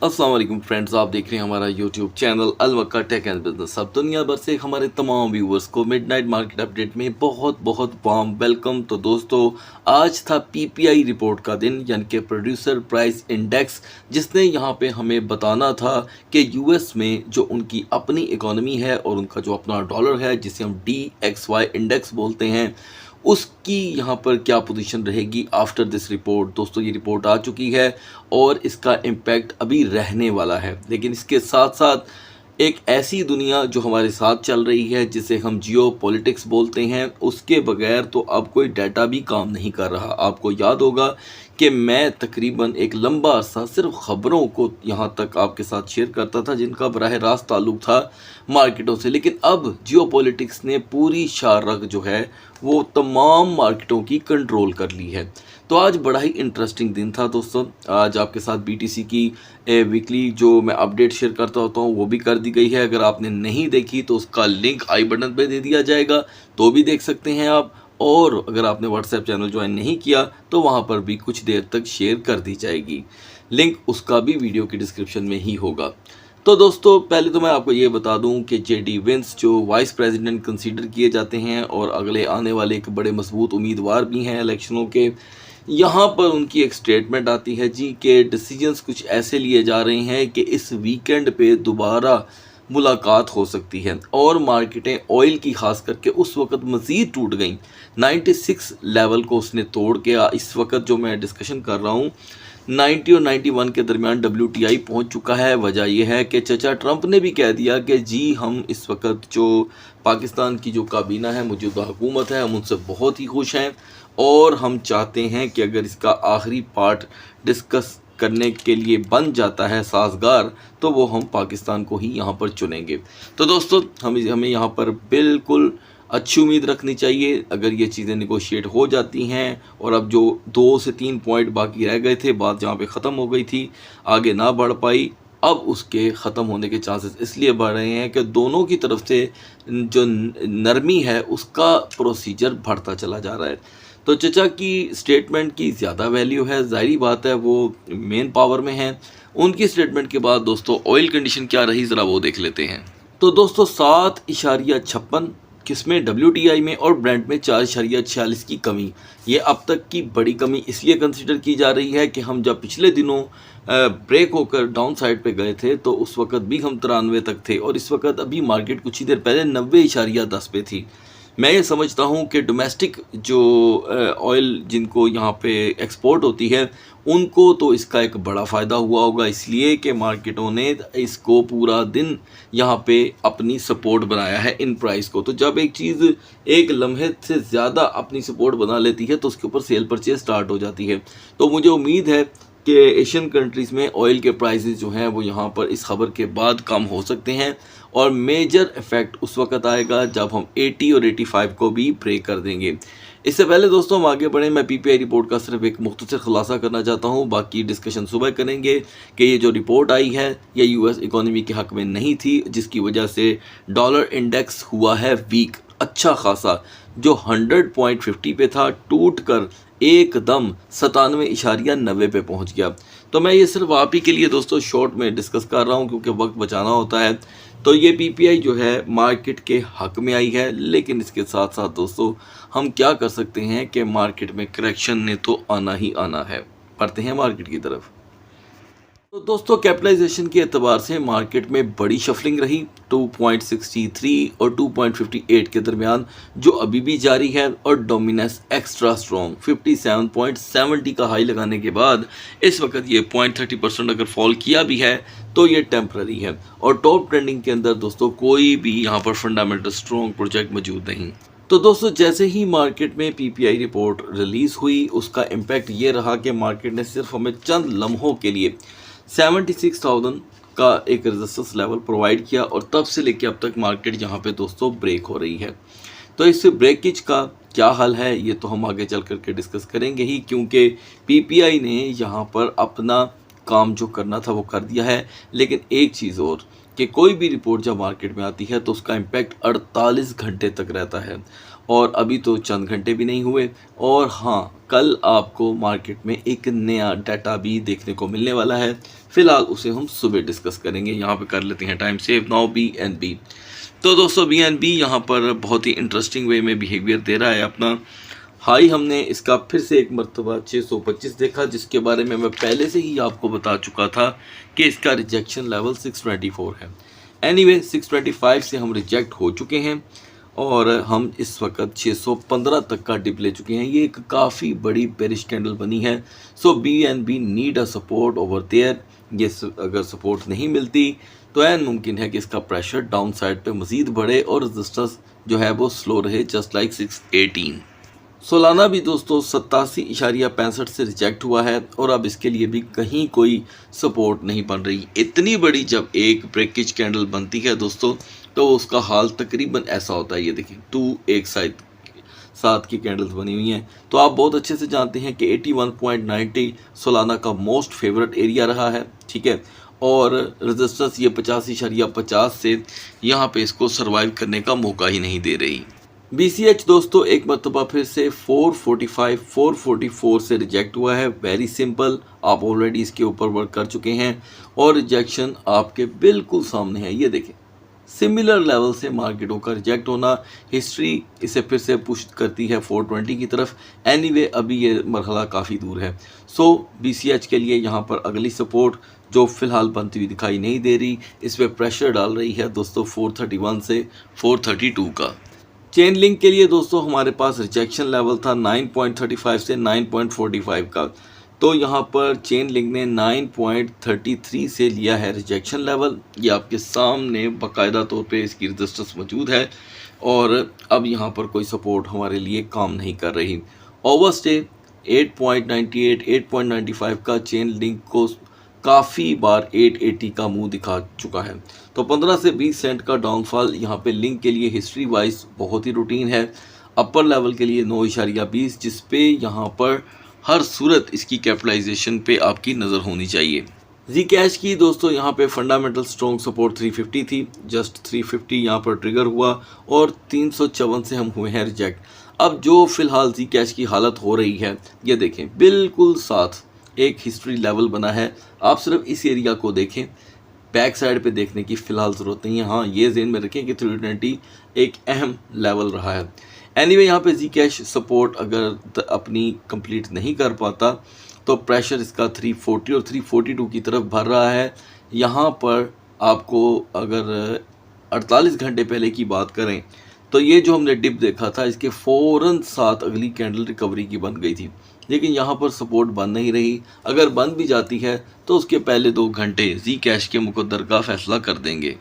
अस्सलाम वालेकुम फ्रेंड्स, आप देख रहे हैं हमारा यूट्यूब चैनल अलवक्का टेक एंड बिजनेस। अब दुनिया भर से हमारे तमाम व्यूवर्स को मिडनाइट मार्केट अपडेट में बहुत बहुत वार्म वेलकम। तो दोस्तों, आज था पीपीआई रिपोर्ट का दिन, यानी कि प्रोड्यूसर प्राइस इंडेक्स, जिसने यहाँ पे हमें बताना था कि यूएस में जो उनकी अपनी इकोनॉमी है और उनका जो अपना डॉलर है, जिसे हम DXY इंडेक्स बोलते हैं, उसकी यहाँ पर क्या पोजीशन रहेगी आफ्टर दिस रिपोर्ट। दोस्तों, ये रिपोर्ट आ चुकी है और इसका इम्पैक्ट अभी रहने वाला है। लेकिन इसके साथ साथ एक ऐसी दुनिया जो हमारे साथ चल रही है, जिसे हम जियो पॉलिटिक्स बोलते हैं, उसके बगैर तो अब कोई डाटा भी काम नहीं कर रहा। आपको याद होगा कि मैं तकरीबन एक लंबा अरसा सिर्फ ख़बरों को यहाँ तक आपके साथ शेयर करता था, जिनका बराह रास्त ताल्लुक़ था मार्केटों से। लेकिन अब जियो पॉलिटिक्स ने पूरी शारग जो है वो तमाम मार्केटों की कंट्रोल कर ली है। तो आज बड़ा ही इंटरेस्टिंग दिन था दोस्तों। आज आपके साथ BTC की वीकली जो मैं अपडेट शेयर करता होता हूँ वो भी कर दी गई है। अगर आपने नहीं देखी तो उसका लिंक आई बटन पे दे दिया जाएगा, तो भी देख सकते हैं आप। और अगर आपने व्हाट्सएप चैनल ज्वाइन नहीं किया तो वहाँ पर भी कुछ देर तक शेयर कर दी जाएगी। लिंक उसका भी वीडियो की डिस्क्रिप्शन में ही होगा। तो दोस्तों, पहले तो मैं आपको ये बता दूं कि JD Vance जो वाइस प्रेसिडेंट कंसीडर किए जाते हैं और अगले आने वाले एक बड़े मजबूत उम्मीदवार भी हैं इलेक्शनों के, यहाँ पर उनकी एक स्टेटमेंट आती है जी कि डिसीजंस कुछ ऐसे लिए जा रहे हैं कि इस वीकेंड पे दोबारा मुलाकात हो सकती है और मार्केटें ऑयल की खास करके उस वक्त मज़ीद टूट गई। 96 लेवल को उसने तोड़ के इस वक्त जो मैं डिस्कशन कर रहा हूँ 90 और 91 के दरमियान WTI पहुंच चुका है। वजह यह है कि चचा ट्रंप ने भी कह दिया कि जी हम इस वक्त जो पाकिस्तान की जो काबीना है, मौजूदा हुकूमत है, हम उनसे बहुत ही खुश हैं और हम चाहते हैं कि अगर इसका आखिरी पार्ट डिस्कस करने के लिए बन जाता है साजगार, तो वो हम पाकिस्तान को ही यहाँ पर चुनेंगे। तो दोस्तों, हमें यहाँ पर बिल्कुल अच्छी उम्मीद रखनी चाहिए। अगर ये चीज़ें निगोशिएट हो जाती हैं और अब जो 2 से 3 पॉइंट बाकी रह गए थे, बात जहाँ पे ख़त्म हो गई थी, आगे ना बढ़ पाई, अब उसके ख़त्म होने के चांसेस इसलिए बढ़ रहे हैं कि दोनों की तरफ से जो नरमी है उसका प्रोसीजर बढ़ता चला जा रहा है। तो चचा की स्टेटमेंट की ज़्यादा वैल्यू है, ज़ाहिरी बात है, वो मेन पावर में है। उनकी स्टेटमेंट के बाद दोस्तों ऑयल कंडीशन क्या रही, ज़रा वो देख लेते हैं। तो दोस्तों 7.56 किस्में WTI में और ब्रेंट में 4.46 की कमी। ये अब तक की बड़ी कमी इसलिए कंसिडर की जा रही है कि हम जब पिछले दिनों ब्रेक होकर डाउन साइड पे गए थे तो उस वक्त भी हम 93 तक थे और इस वक्त अभी मार्केट कुछ ही देर पहले 90.10 पे थी। मैं ये समझता हूँ कि डोमेस्टिक जो ऑयल जिनको यहाँ पे एक्सपोर्ट होती है, उनको तो इसका एक बड़ा फ़ायदा हुआ होगा, इसलिए कि मार्केटों ने इसको पूरा दिन यहाँ पे अपनी सपोर्ट बनाया है इन प्राइस को। तो जब एक चीज़ एक लम्हे से ज़्यादा अपनी सपोर्ट बना लेती है तो उसके ऊपर सेल परचेज स्टार्ट हो जाती है। तो मुझे उम्मीद है कि एशियन कंट्रीज़ में ऑयल के प्राइसेस जो हैं वो यहाँ पर इस खबर के बाद कम हो सकते हैं और मेजर इफ़ेक्ट उस वक्त आएगा जब हम 80 और 85 को भी ब्रेक कर देंगे। इससे पहले दोस्तों हम आगे बढ़ें, मैं पीपीआई रिपोर्ट का सिर्फ एक मुख्तसर खुलासा करना चाहता हूँ, बाकी डिस्कशन सुबह करेंगे कि ये जो रिपोर्ट आई है ये यूएस इकोनॉमी के हक़ में नहीं थी, जिसकी वजह से डॉलर इंडेक्स हुआ है वीक अच्छा खासा। जो 100.50 पे था टूट कर एकदम 97.90 पे पहुंच गया। तो मैं ये सिर्फ आप ही के लिए दोस्तों शॉर्ट में डिस्कस कर रहा हूं क्योंकि वक्त बचाना होता है। तो ये पीपीआई जो है मार्केट के हक में आई है, लेकिन इसके साथ साथ दोस्तों हम क्या कर सकते हैं कि मार्केट में करेक्शन ने तो आना ही आना है। बढ़ते हैं मार्केट की तरफ। तो दोस्तों कैपिटलाइजेशन के एतबार से मार्केट में बड़ी शफलिंग रही 2.63 और 2.58 के दरमियान, जो अभी भी जारी है और डोमिनेंस एक्स्ट्रा स्ट्रॉन्ग 57.70 का हाई लगाने के बाद इस वक्त ये 0.30% अगर फॉल किया भी है तो ये टेम्पररी है और टॉप ट्रेंडिंग के अंदर दोस्तों कोई भी यहाँ पर फंडामेंटल स्ट्रॉन्ग प्रोजेक्ट मौजूद नहीं। तो दोस्तों जैसे ही मार्केट में पीपीआई रिपोर्ट रिलीज़ हुई, उसका इम्पैक्ट ये रहा कि मार्केट ने सिर्फ हमें चंद लम्हों के लिए 76,000 का एक रेजिस्टेंस लेवल प्रोवाइड किया और तब से लेकर अब तक मार्केट यहाँ पे दोस्तों ब्रेक हो रही है। तो इस ब्रेकेज का क्या हल है ये तो हम आगे चल करके डिस्कस करेंगे ही, क्योंकि पीपीआई ने यहाँ पर अपना काम जो करना था वो कर दिया है। लेकिन एक चीज़ और कि कोई भी रिपोर्ट जब मार्केट में आती है तो उसका इम्पैक्ट 48 घंटे तक रहता है और अभी तो चंद घंटे भी नहीं हुए। और हाँ, कल आपको मार्केट में एक नया डाटा भी देखने को मिलने वाला है। फिलहाल उसे हम सुबह डिस्कस करेंगे। यहाँ पे कर लेते हैं टाइम सेव नाउ BNB। तो दोस्तों BNB यहाँ पर बहुत ही इंटरेस्टिंग वे में बिहेवियर दे रहा है अपना। हाई हमने इसका फिर से एक मरतबा 625 देखा, जिसके बारे में मैं पहले से ही आपको बता चुका था कि इसका रिजेक्शन लेवल 624 है। एनीवे 625 से हम रिजेक्ट हो चुके हैं और हम इस वक्त 615 तक का डिप ले चुके हैं। ये एक काफ़ी बड़ी बेरिश कैंडल बनी है। So BNB need a support over there. ये अगर सपोर्ट नहीं मिलती तो ऐन मुमकिन है कि इसका प्रेशर डाउन साइड पे मज़ीद बढ़े और रेजिस्टेंस जो है वो स्लो रहे, जस्ट लाइक 618। सोलाना भी दोस्तों 87.65 से रिजेक्ट हुआ है और अब इसके लिए भी कहीं कोई सपोर्ट नहीं बन रही। इतनी बड़ी जब एक ब्रेकेज कैंडल बनती है दोस्तों, तो उसका हाल तकरीबन ऐसा होता है। ये देखिए 2 एक साथ की कैंडल्स बनी हुई हैं। तो आप बहुत अच्छे से जानते हैं कि 81.90 सोलाना का मोस्ट फेवरेट एरिया रहा है, ठीक है। और रेजिस्टेंस ये 85.50 से यहाँ पे इसको सर्वाइव करने का मौका ही नहीं दे रही। BCH दोस्तों एक मरतबा फिर से 445 444 से रिजेक्ट हुआ है। वेरी सिंपल, आप ऑलरेडी इसके ऊपर वर्क कर चुके हैं और रिजेक्शन आपके बिल्कुल सामने है। ये देखें, सिमिलर लेवल से मार्केटों का रिजेक्ट होना, हिस्ट्री इसे फिर से पुश करती है 420 की तरफ। एनीवे अभी ये मरहला काफ़ी दूर है। सो BCH के लिए यहाँ पर अगली सपोर्ट जो फिलहाल बनती हुई दिखाई नहीं दे रही, इस पर प्रेशर डाल रही है दोस्तों 431 से 432 का। चेन लिंक के लिए दोस्तों हमारे पास रिजेक्शन लेवल था 9.35 से 9.45 का। तो यहाँ पर चेन लिंक ने 9.33 से लिया है रिजेक्शन लेवल। ये आपके सामने बाकायदा तौर पे इसकी रेजिस्टेंस मौजूद है और अब यहाँ पर कोई सपोर्ट हमारे लिए काम नहीं कर रही। ओवरस्टे 8.98 8.95 का चेन लिंक को काफ़ी बार 880 का मुंह दिखा चुका है। तो 15 से 20 सेंट का डाउनफॉल यहाँ पे लिंक के लिए हिस्ट्री वाइज बहुत ही रूटीन है। अपर लेवल के लिए 9.20, जिस पे यहाँ पर हर सूरत इसकी कैपिटलाइजेशन पे आपकी नज़र होनी चाहिए। जी कैश की दोस्तों यहाँ पे फंडामेंटल स्ट्रॉन्ग सपोर्ट 350 थी, जस्ट 350 यहाँ पर ट्रिगर हुआ और 354 से हम हुए हैं रिजेक्ट। अब जो फिलहाल जी कैश की हालत हो रही है, ये देखें बिल्कुल साथ एक हिस्ट्री लेवल बना है। आप सिर्फ इस एरिया को देखें, बैक साइड पे देखने की फ़िलहाल ज़रूरत नहीं है। हाँ, ये ज़हन में रखें कि 320 एक अहम लेवल रहा है। एनीवे यहाँ पे जी कैश सपोर्ट अगर अपनी कंप्लीट नहीं कर पाता तो प्रेशर इसका 340 और 342 की तरफ भर रहा है। यहाँ पर आपको अगर 48 घंटे पहले की बात करें तो ये जो हमने डिप देखा था, इसके फ़ौरन साथ अगली कैंडल रिकवरी की बन गई थी, लेकिन यहाँ पर सपोर्ट बन नहीं रही। अगर बन भी जाती है तो उसके पहले 2 घंटे जी कैश के मुकद्दर का फैसला कर देंगे।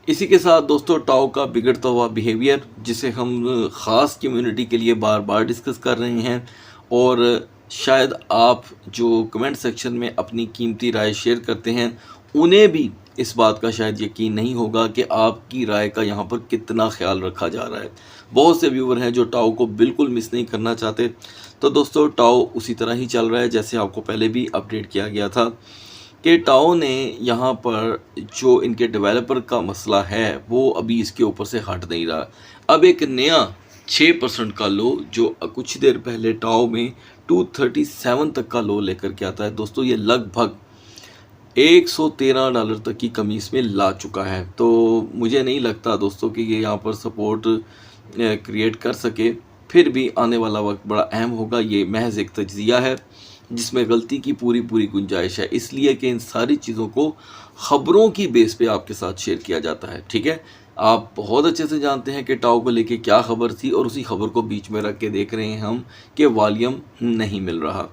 इसी के साथ दोस्तों टाओ का बिगड़ता हुआ बिहेवियर, जिसे हम ख़ास कम्युनिटी के लिए बार बार डिस्कस कर रहे हैं और शायद आप जो कमेंट सेक्शन में अपनी कीमती राय शेयर करते हैं उन्हें भी इस बात का शायद यकीन नहीं होगा कि आपकी राय का यहाँ पर कितना ख्याल रखा जा रहा है। बहुत से व्यूवर हैं जो टाओ को बिल्कुल मिस नहीं करना चाहते। तो दोस्तों टाओ उसी तरह ही चल रहा है जैसे आपको पहले भी अपडेट किया गया था कि टाओ ने यहाँ पर जो इनके डेवलपर का मसला है वो अभी इसके ऊपर से हट नहीं रहा। अब एक नया 6% का लो जो कुछ देर पहले टाओ में 237 तक का लो लेकर के आता है दोस्तों, ये लगभग $113 तक की कमी इसमें ला चुका है। तो मुझे नहीं लगता दोस्तों कि ये यहाँ पर सपोर्ट क्रिएट कर सके। फिर भी आने वाला वक्त बड़ा अहम होगा। ये महज एक तज्जिया है जिसमें गलती की पूरी गुंजाइश है, इसलिए कि इन सारी चीज़ों को ख़बरों की बेस पे आपके साथ शेयर किया जाता है, ठीक है। आप बहुत अच्छे से जानते हैं कि टाओ को लेके क्या खबर थी और उसी खबर को बीच में रख के देख रहे हैं हम कि वॉल्यूम नहीं मिल रहा।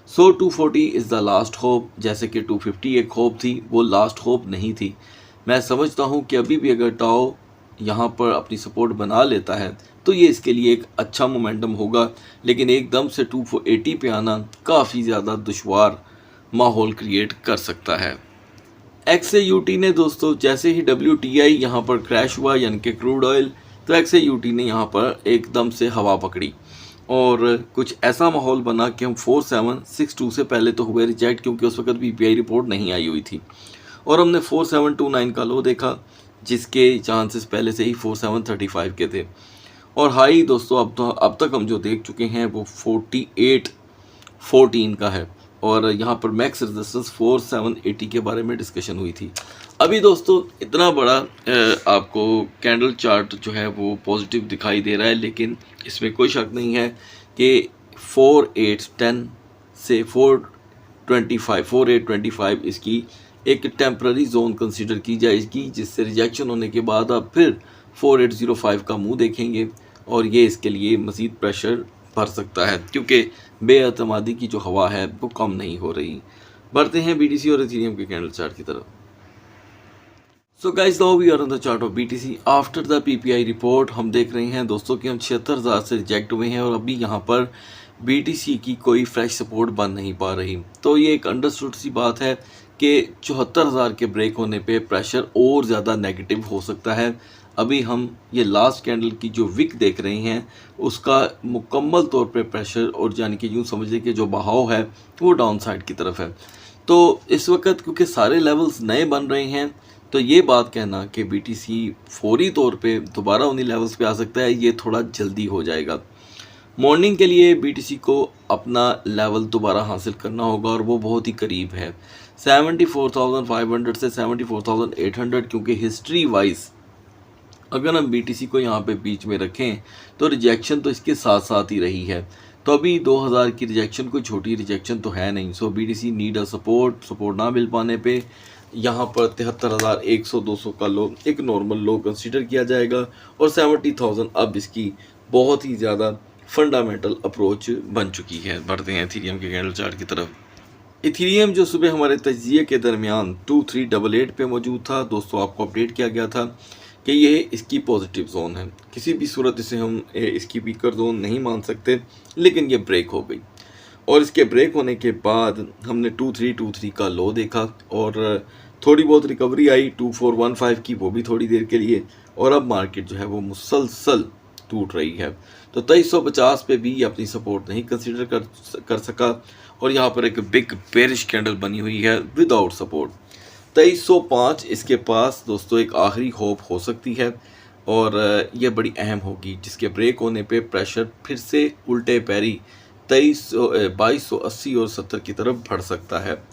सो 240 इज़ द लास्ट होप, जैसे कि 250 एक होप थी, वो लास्ट होप नहीं थी। मैं समझता हूँ कि अभी भी अगर टाओ यहाँ पर अपनी सपोर्ट बना लेता है तो ये इसके लिए एक अच्छा मोमेंटम होगा, लेकिन एकदम से 280 पे आना काफ़ी ज़्यादा दुश्वार माहौल क्रिएट कर सकता है। XAUT ने दोस्तों जैसे ही WTI यहाँ पर क्रैश हुआ यानी कि क्रूड ऑयल, तो XAUT ने यहाँ पर एकदम से हवा पकड़ी और कुछ ऐसा माहौल बना कि हम 4762 से पहले तो हुए रिजेक्ट, क्योंकि उस वक्त PPI रिपोर्ट नहीं आई हुई थी, और हमने 4729 का लो देखा जिसके चांसेस पहले से ही 4735 के थे। और हाई दोस्तों अब तक हम जो देख चुके हैं वो 48.14 का है। और यहाँ पर मैक्स रेजिस्टेंस 4780 के बारे में डिस्कशन हुई थी। अभी दोस्तों इतना बड़ा आपको कैंडल चार्ट जो है वो पॉजिटिव दिखाई दे रहा है, लेकिन इसमें कोई शक नहीं है कि 4810 से 4825 इसकी एक टेम्प्ररी जोन कंसीडर की जाएगी, जिससे रिजेक्शन होने के बाद आप फिर 4805 का मुंह देखेंगे और ये इसके लिए मज़ीद प्रेशर भर सकता है, क्योंकि बेअतमादी की जो हवा है वो कम नहीं हो रही। बढ़ते हैं बीटीसी और इथेरियम के कैंडल चार्ट की तरफ। So guys, now we are on the chart of BTC after the PPI report. हम देख रहे हैं दोस्तों कि हम 76,000 से रिजेक्ट हुए हैं और अभी यहाँ पर बीटीसी की कोई फ्रेश सपोर्ट बन नहीं पा रही। तो ये एक अंडरस्टूड सी बात है कि 74,000 के ब्रेक होने पे प्रेशर और ज़्यादा नेगेटिव हो सकता है। अभी हम ये लास्ट कैंडल की जो विक देख रहे हैं उसका मुकम्मल तौर पे प्रेशर और यानी कि यूँ समझ लें कि जो बहाव है वो डाउन साइड की तरफ है। तो इस वक्त क्योंकि सारे लेवल्स नए बन रहे हैं, तो ये बात कहना कि बीटीसी फौरी तौर पे दोबारा उन्हीं लेवल्स पे आ सकता है, ये थोड़ा जल्दी हो जाएगा। मॉर्निंग के लिए बीटीसी को अपना लेवल दोबारा हासिल करना होगा और वो बहुत ही करीब है 74,500 से 74,800, क्योंकि हिस्ट्री वाइज अगर हम बीटीसी को यहाँ पे बीच में रखें तो रिजेक्शन तो इसके साथ साथ ही रही है। तो अभी 2000 की रिजेक्शन कोई छोटी रिजेक्शन तो है नहीं। सो बीटीसी नीड अ सपोर्ट ना मिल पाने पे यहाँ पर 73,100-200 का लो एक नॉर्मल लो कंसीडर किया जाएगा और 70,000 अब इसकी बहुत ही ज़्यादा फंडामेंटल अप्रोच बन चुकी है। बढ़ते हैं इथेरियम के कैंडल चार्ट की तरफ। इथेरियम जो सुबह हमारे तजिए के दरमियान 2388 पे मौजूद था दोस्तों, आपको अपडेट किया गया था कि ये इसकी पॉजिटिव जोन है। किसी भी सूरत इसे हम इसकी वीकर जोन नहीं मान सकते, लेकिन ये ब्रेक हो गई और इसके ब्रेक होने के बाद हमने 2323 का लो देखा और थोड़ी बहुत रिकवरी आई 2415 की, वो भी थोड़ी देर के लिए, और अब मार्केट जो है वो मुसलसल टूट रही है। तो 2350 पे भी अपनी सपोर्ट नहीं कंसीडर कर सका और यहाँ पर एक बिग बेरिश कैंडल बनी हुई है विदाउट सपोर्ट। 2305 इसके पास दोस्तों एक आखिरी होप हो सकती है और ये बड़ी अहम होगी, जिसके ब्रेक होने पे प्रेशर फिर से उल्टे पैरी 2280 और 70 की तरफ बढ़ सकता है।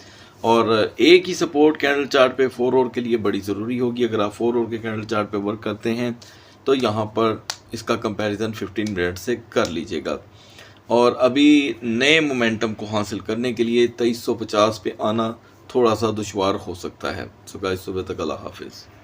और एक ही सपोर्ट कैंडल चार्ट पे 4 आवर के लिए बड़ी ज़रूरी होगी। अगर आप 4 आवर के कैंडल चार्ट पे वर्क करते हैं तो यहाँ पर इसका कंपैरिजन 15 मिनट से कर लीजिएगा। और अभी नए मोमेंटम को हासिल करने के लिए 2350 पे आना थोड़ा सा दुश्वार हो सकता है। सो गाइस, सुबह तक अल्लाह हाफिज़।